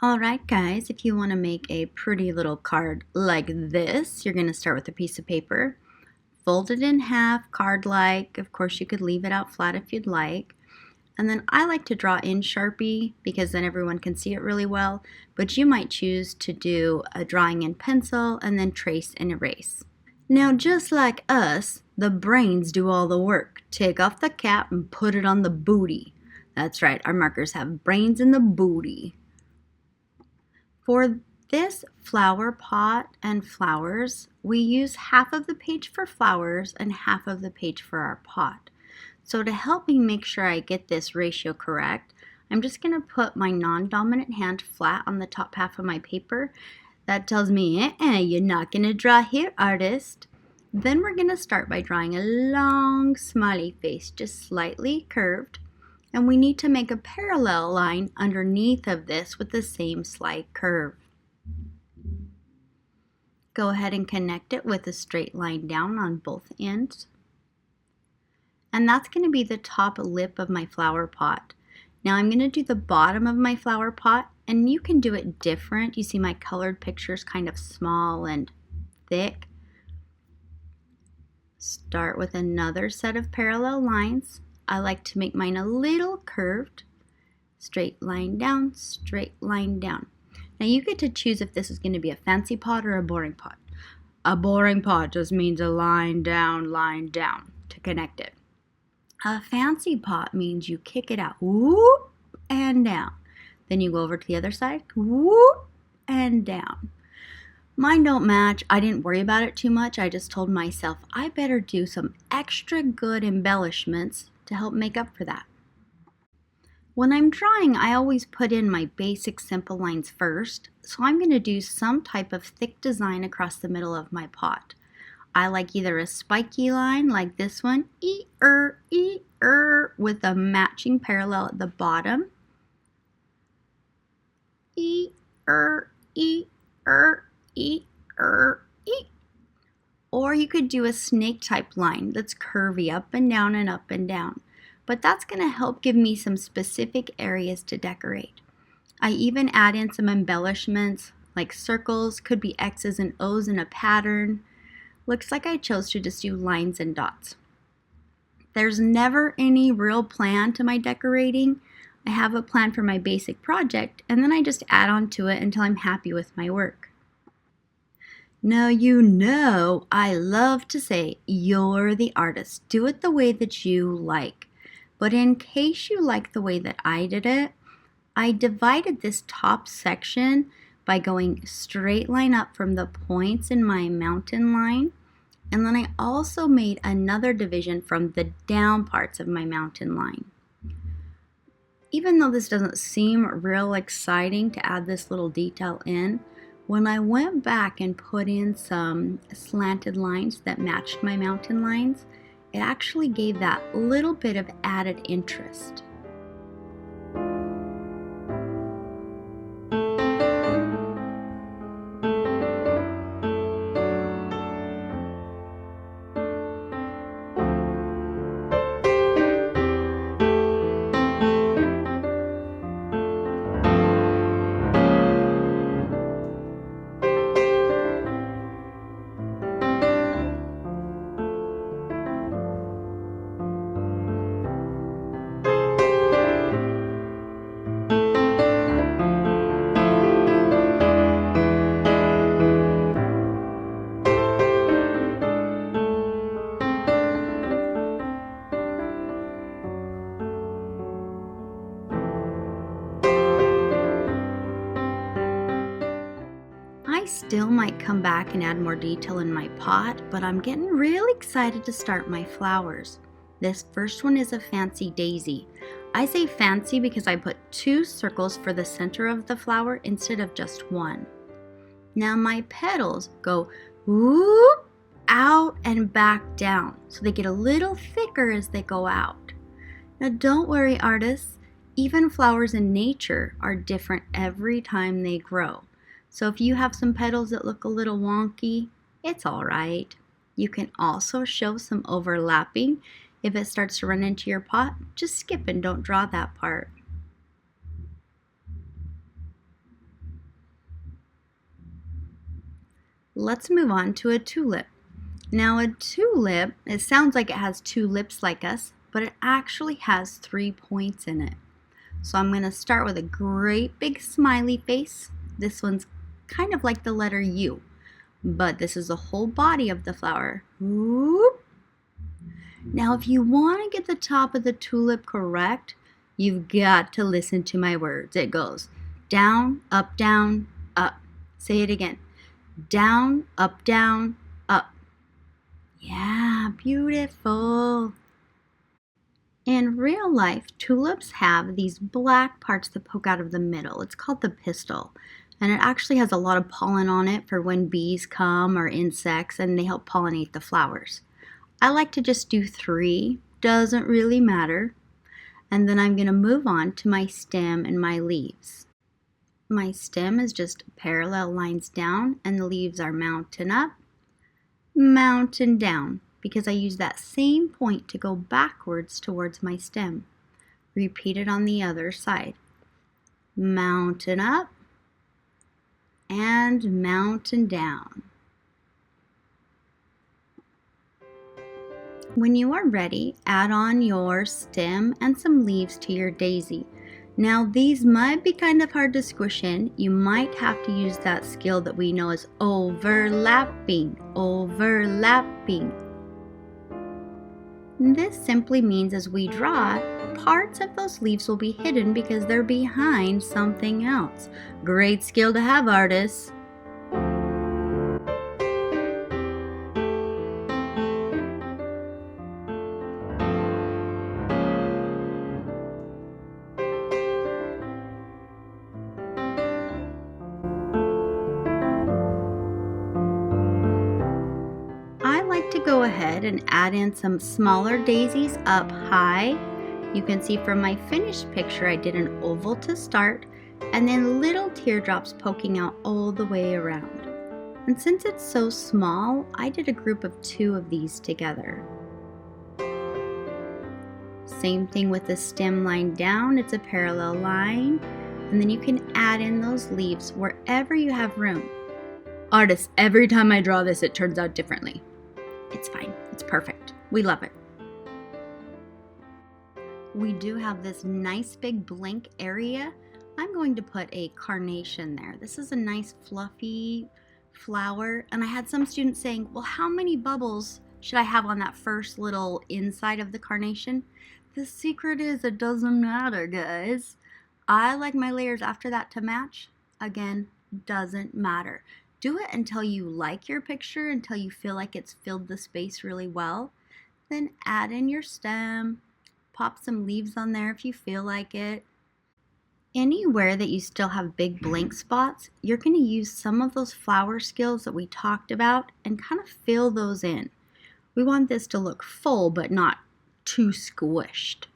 Alright guys, if you want to make a pretty little card like this, you're going to start with a piece of paper, fold it in half, card-like. Of course you could leave it out flat if you'd like. And then I like to draw in Sharpie because then everyone can see it really well, but you might choose to do a drawing in pencil and then trace and erase. Now just like us, the brains do all the work. Take off the cap and put it on the booty. That's right, our markers have brains in the booty. For this flower pot and flowers, we use half of the page for flowers and half of the page for our pot. So to help me make sure I get this ratio correct, I'm just going to put my non-dominant hand flat on the top half of my paper. That tells me, you're not going to draw here, artist. Then we're going to start by drawing a long smiley face, just slightly curved. And we need to make a parallel line underneath of this with the same slight curve. Go ahead and connect it with a straight line down on both ends. And that's going to be the top lip of my flower pot. Now I'm going to do the bottom of my flower pot, and you can do it different. You see my colored picture is kind of small and thick. Start with another set of parallel lines. I like to make mine a little curved. Straight line down, straight line down. Now you get to choose if this is going to be a fancy pot or a boring pot. A boring pot just means a line down to connect it. A fancy pot means you kick it out, whoop, and down. Then you go over to the other side, whoop, and down. Mine don't match. I didn't worry about it too much. I just told myself I better do some extra good embellishments to help make up for that. When I'm drawing, I always put in my basic simple lines first, so I'm going to do some type of thick design across the middle of my pot. I like either a spiky line like this one, with a matching parallel at the bottom, or you could do a snake type line that's curvy up and down and up and down. But that's going to help give me some specific areas to decorate. I even add in some embellishments like circles, could be X's and O's in a pattern. Looks like I chose to just do lines and dots. There's never any real plan to my decorating. I have a plan for my basic project, and then I just add on to it until I'm happy with my work. Now you know I love to say you're the artist. Do it the way that you like. But in case you like the way that I did it, I divided this top section by going straight line up from the points in my mountain line. And then I also made another division from the down parts of my mountain line. Even though this doesn't seem real exciting to add this little detail in, when I went back and put in some slanted lines that matched my mountain lines, it actually gave that little bit of added interest. I still might come back and add more detail in my pot, but I'm getting really excited to start my flowers. This first one is a fancy daisy. I say fancy because I put 2 circles for the center of the flower instead of just one. Now my petals go whoop, out and back down, so they get a little thicker as they go out. Now don't worry, artists, even flowers in nature are different every time they grow. So if you have some petals that look a little wonky, it's all right. You can also show some overlapping. If it starts to run into your pot, just skip and don't draw that part. Let's move on to a tulip. Now a tulip, it sounds like it has two lips like us, but it actually has 3 points in it. So I'm going to start with a great big smiley face. This one's kind of like the letter U, but this is the whole body of the flower. Whoop. Now if you want to get the top of the tulip correct, you've got to listen to my words. It goes down, up, up. Say it again. Down, up, up. Yeah, beautiful. In real life, tulips have these black parts that poke out of the middle. It's called the pistil, and it actually has a lot of pollen on it for when bees come or insects, and they help pollinate the flowers. I like to just do 3, doesn't really matter. And then I'm going to move on to my stem and my leaves. My stem is just parallel lines down, and the leaves are mountain up, mountain down, because I use that same point to go backwards towards my stem. Repeat it on the other side. Mountain up and mountain down. When you are ready, add on your stem and some leaves to your daisy. Now these might be kind of hard to squish in. You might have to use that skill that we know as overlapping. Overlapping. This simply means as we draw, parts of those leaves will be hidden because they're behind something else. Great skill to have, artists. To go ahead and add in some smaller daisies up high. You can see from my finished picture I did an oval to start and then little teardrops poking out all the way around. And since it's so small, I did a group of 2 of these together. Same thing with the stem line down, it's a parallel line, and then you can add in those leaves wherever you have room. Artists, every time I draw this it turns out differently. It's fine. It's perfect. We love it. We do have this nice big blank area. I'm going to put a carnation there. This is a nice fluffy flower. And I had some students saying, well, how many bubbles should I have on that first little inside of the carnation? The secret is it doesn't matter, guys. I like my layers after that to match. Again, doesn't matter. Do it until you like your picture, until you feel like it's filled the space really well. Then add in your stem, pop some leaves on there if you feel like it. Anywhere that you still have big blank spots, you're going to use some of those flower skills that we talked about and kind of fill those in. We want this to look full but not too squished.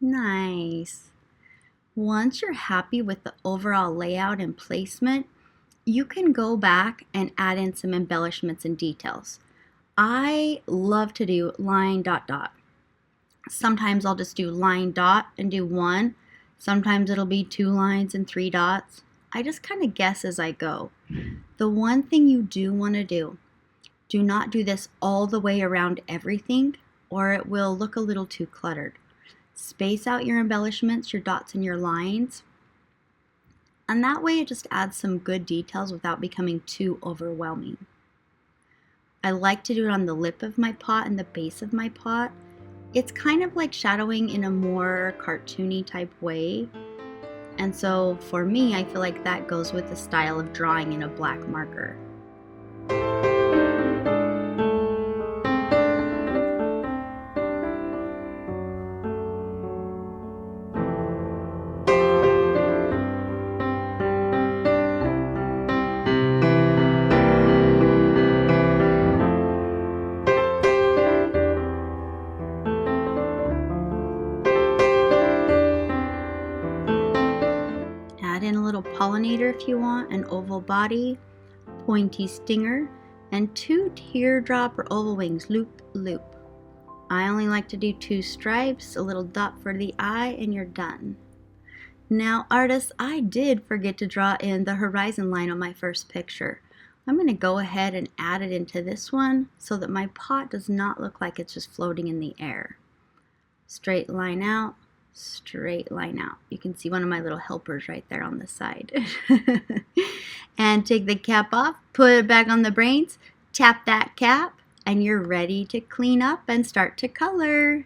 Nice. Once you're happy with the overall layout and placement, you can go back and add in some embellishments and details. I love to do line dot dot. Sometimes I'll just do line dot and do 1. Sometimes it'll be 2 lines and 3 dots. I just kind of guess as I go. The one thing you do want to do not do this all the way around everything or it will look a little too cluttered. Space out your embellishments, your dots and your lines, and that way it just adds some good details without becoming too overwhelming. I like to do it on the lip of my pot and the base of my pot. It's kind of like shadowing in a more cartoony type way, and so for me I feel like that goes with the style of drawing in a black marker. Pollinator if you want, an oval body, pointy stinger, and 2 teardrop or oval wings, loop, loop. I only like to do 2 stripes, a little dot for the eye, and you're done. Now, artists, I did forget to draw in the horizon line on my first picture. I'm going to go ahead and add it into this one so that my pot does not look like it's just floating in the air. Straight line out, straight line out. You can see one of my little helpers right there on the side. And take the cap off, put it back on the brains, tap that cap, and you're ready to clean up and start to color.